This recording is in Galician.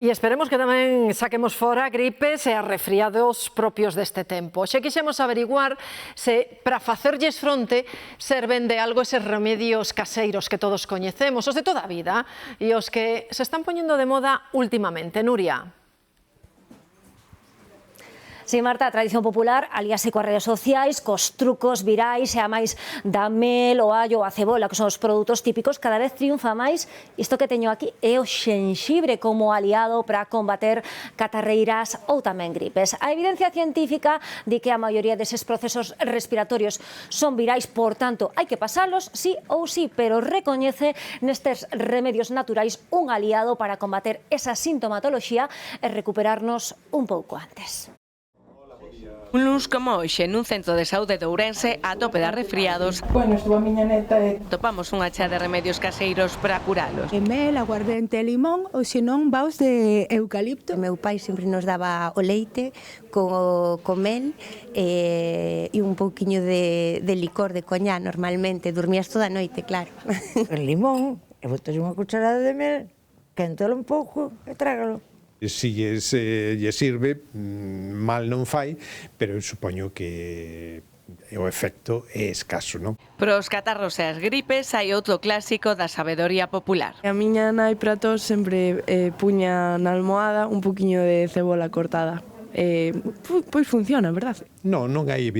E esperemos que tamén saquemos fora gripes e resfriados propios deste tempo. Xe quixemos averiguar se, para facerlles fronte, serven de algo eses remedios caseiros que todos coñecemos, os de toda a vida, e os que se están poñendo de moda últimamente. Nuria. Si, Marta, a tradición popular alíase coas redes sociais, cos trucos virais e a máis da mel, o allo ou a cebola, que son os produtos típicos, cada vez triunfa máis. Isto que teño aquí é o xenxibre como aliado para combater catarreiras ou tamén gripes. A evidencia científica di que a maioría deses procesos respiratorios son virais, por tanto, hai que pasalos, sí ou sí, pero recoñece nestes remedios naturais un aliado para combater esa sintomatoloxía e recuperarnos un pouco antes. Un luns como hoxe, nun centro de saúde de Ourense, a tope de resfriados, Bueno, estuvo a miña neta e topamos unha chea de remedios caseiros para curalos. Mel, aguardente e limón, ou senón vaos de eucalipto. Meu pai sempre nos daba o leite co mel e un pouquiño de licor de coñá normalmente. Dormías toda a noite, claro. El limón, e botas unha cucharada de mel, quéntalo un pouco e trágalo. Si lle sirve, mal non fai, pero eu supoño que o efecto é escaso, non? Para os catarros e as gripes hai outro clásico da sabedoría popular. a miña nai para tos sempre puña na almohada un poquinho de cebola cortada. Pois funciona, verdad? Non hai